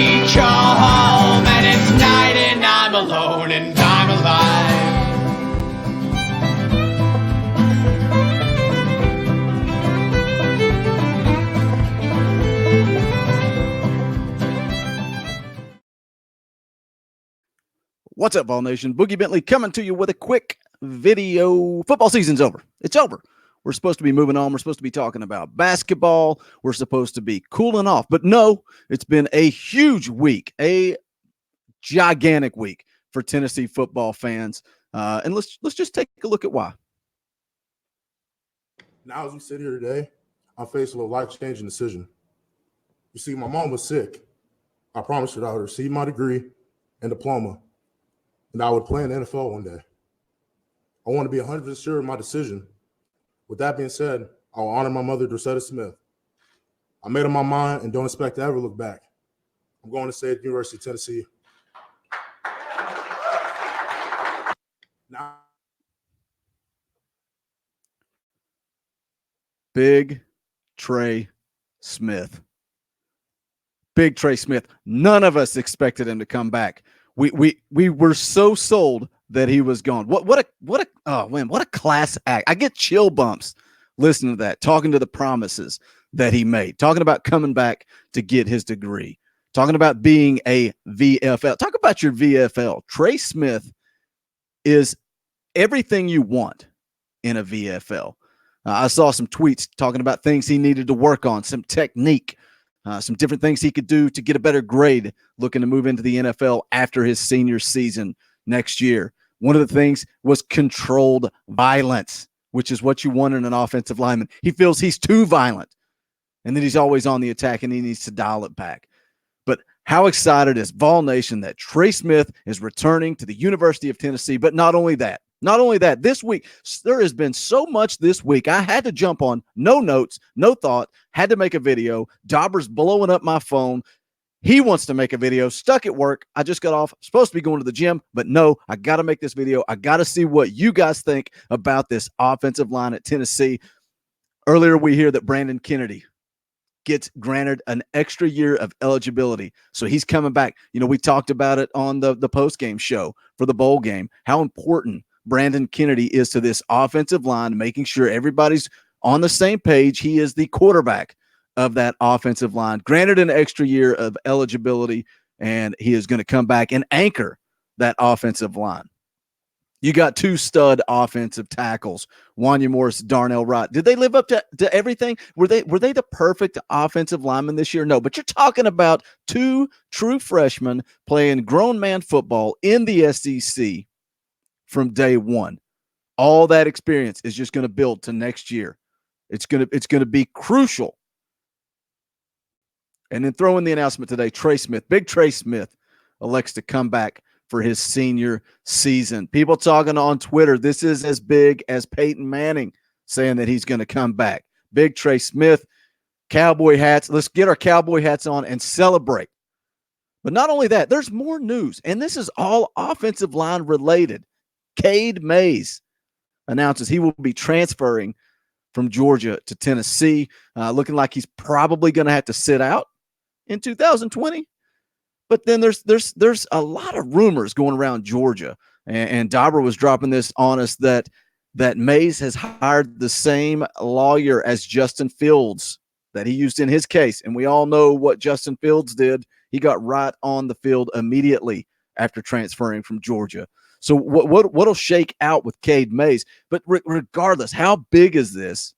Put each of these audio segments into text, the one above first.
reach your home, and it's night and I'm alone and I'm alive. What's up, Vol Nation? Boogie Bentley coming to you with a quick video. Football season's over. It's over. We're supposed to be moving on. We're supposed to be talking about basketball. We're supposed to be cooling off. But no, it's been a huge week, a gigantic week for Tennessee football fans. And let's just take a look at why. Now, as we sit here today, I'm facing a life-changing decision. You see, my mom was sick. I promised her that I would receive my degree and diploma, and I would play in the NFL one day. I want to be 100% sure of my decision. With that being said, I will honor my mother, Dressetta Smith. I made up my mind and don't expect to ever look back. I'm going to stay at the University of Tennessee. Now, Big Trey Smith. Big Trey Smith. None of us expected him to come back. We were so sold that he was gone. What a class act. I get chill bumps listening to that, talking to the promises that he made, talking about coming back to get his degree, talking about being a VFL. Talk about your VFL. Trey Smith is everything you want in a VFL. I saw some tweets talking about things he needed to work on, some technique, some different things he could do to get a better grade, looking to move into the NFL after his senior season next year. One of the things was controlled violence, which is what you want in an offensive lineman. He feels he's too violent, and that he's always on the attack, and he needs to dial it back. But how excited is Vol Nation that Trey Smith is returning to the University of Tennessee? But not only that, this week, there has been so much this week. I had to jump on, no notes, no thought, had to make a video. Dauber's blowing up my phone. He wants to make a video, stuck at work. I just got off, supposed to be going to the gym, but no, I got to make this video. I got to see what you guys think about this offensive line at Tennessee. Earlier, we hear that Brandon Kennedy gets granted an extra year of eligibility. So he's coming back. You know, we talked about it on the post-game show for the bowl game, how important Brandon Kennedy is to this offensive line, making sure everybody's on the same page. He is the quarterback of that offensive line, granted an extra year of eligibility, and he is going to come back and anchor that offensive line. You got two stud offensive tackles, Wanya Morris, Darnell Wright. Did they live up to everything? Were they the perfect offensive lineman this year? No, but you're talking about two true freshmen playing grown man football in the SEC from day one. All that experience is just going to build to next year. It's going to be crucial. And then throw in the announcement today, Trey Smith, big Trey Smith, elects to come back for his senior season. People talking on Twitter, this is as big as Peyton Manning saying that he's going to come back. Big Trey Smith, cowboy hats. Let's get our cowboy hats on and celebrate. But not only that, there's more news, and this is all offensive line related. Cade Mays announces he will be transferring from Georgia to Tennessee, looking like he's probably going to have to sit out in 2020. But then there's a lot of rumors going around Georgia, and Dauber was dropping this on us that Mays has hired the same lawyer as Justin Fields that he used in his case, and we all know what Justin Fields did. He got right on the field immediately after transferring from Georgia. So what'll shake out with Cade Mays? But regardless, how big is this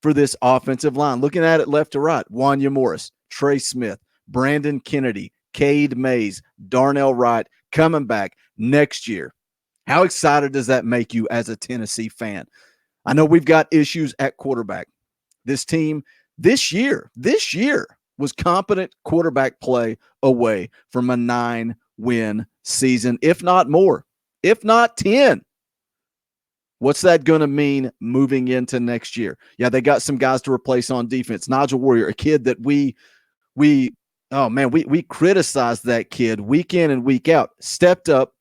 for this offensive line? Looking at it left to right, Wanya Morris, Trey Smith, Brandon Kennedy, Cade Mays, Darnell Wright coming back next year. How excited does that make you as a Tennessee fan? I know we've got issues at quarterback. This team this year was competent quarterback play away from a 9-win season, if not more, if not 10. What's that going to mean moving into next year? Yeah, they got some guys to replace on defense. Nigel Warrior, a kid that we criticized that kid week in and week out, stepped up,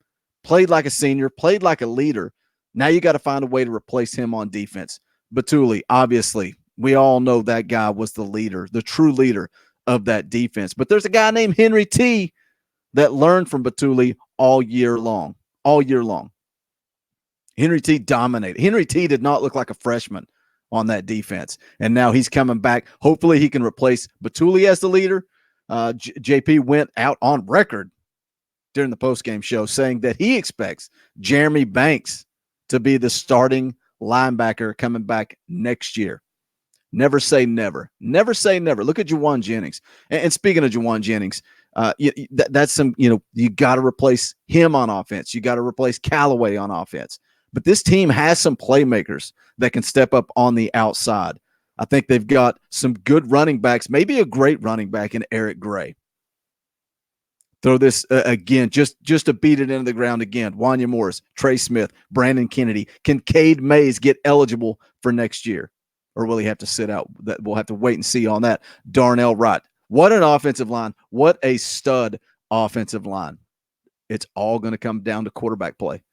played like a senior, played like a leader. Now you got to find a way to replace him on defense. Batuli, obviously, we all know that guy was the leader, the true leader of that defense. But there's a guy named Henry T. that learned from Batuli all year long. All year long. Henry T dominated. Henry T did not look like a freshman on that defense. And now he's coming back. Hopefully he can replace Batuli as the leader. JP went out on record during the postgame show saying that he expects Jeremy Banks to be the starting linebacker coming back next year. Never say never. Never say never. Look at Juwan Jennings. And speaking of Juwan Jennings, that's some, you got to replace him on offense. You got to replace Callaway on offense. But this team has some playmakers that can step up on the outside. I think they've got some good running backs, maybe a great running back in Eric Gray. Throw this again, just to beat it into the ground again. Wanya Morris, Trey Smith, Brandon Kennedy. Can Cade Mays get eligible for next year? Or will he have to sit out? We'll have to wait and see on that. Darnell Wright. What an offensive line. What a stud offensive line. It's all going to come down to quarterback play.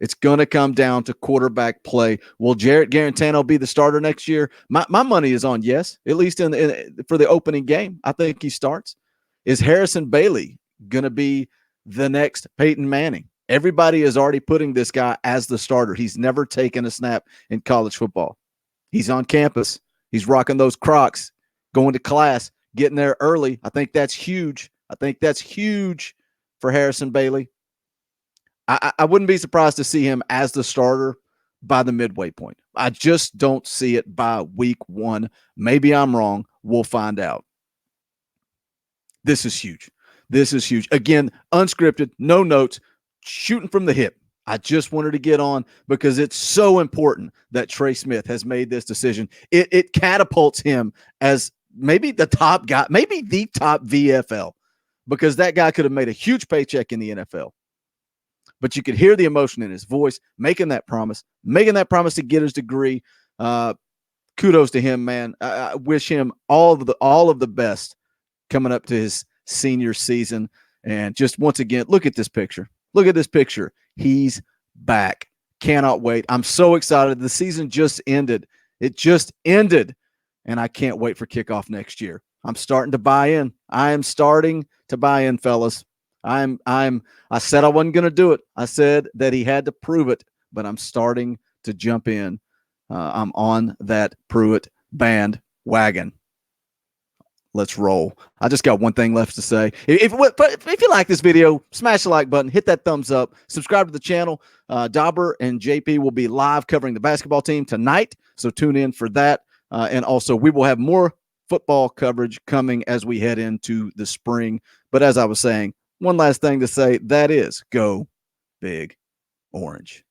It's going to come down to quarterback play. Will Jarrett Garantano be the starter next year? My money is on yes, at least for the opening game. I think he starts. Is Harrison Bailey going to be the next Peyton Manning? Everybody is already putting this guy as the starter. He's never taken a snap in college football. He's on campus. He's rocking those Crocs, going to class, getting there early. I think that's huge. I think that's huge for Harrison Bailey. I wouldn't be surprised to see him as the starter by the midway point. I just don't see it by week 1. Maybe I'm wrong. We'll find out. This is huge. This is huge. Again, unscripted, no notes, shooting from the hip. I just wanted to get on because it's so important that Trey Smith has made this decision. It catapults him as maybe the top guy, maybe the top VFL, because that guy could have made a huge paycheck in the NFL. But you could hear the emotion in his voice, making that promise to get his degree. Kudos to him, man. I wish him all of the best coming up to his senior season. And just once again, look at this picture. Look at this picture. He's back. Cannot wait. I'm so excited. The season just ended. It just ended. And I can't wait for kickoff next year. I'm starting to buy in. I am starting to buy in, fellas. I said I wasn't going to do it. I said that he had to prove it, but I'm starting to jump in. I'm on that Pruitt bandwagon. Let's roll. I just got one thing left to say. If you like this video, smash the like button, hit that thumbs up, subscribe to the channel. Dauber and JP will be live covering the basketball team tonight, so tune in for that. And also, we will have more football coverage coming as we head into the spring. But as I was saying, one last thing to say, that is go Big Orange.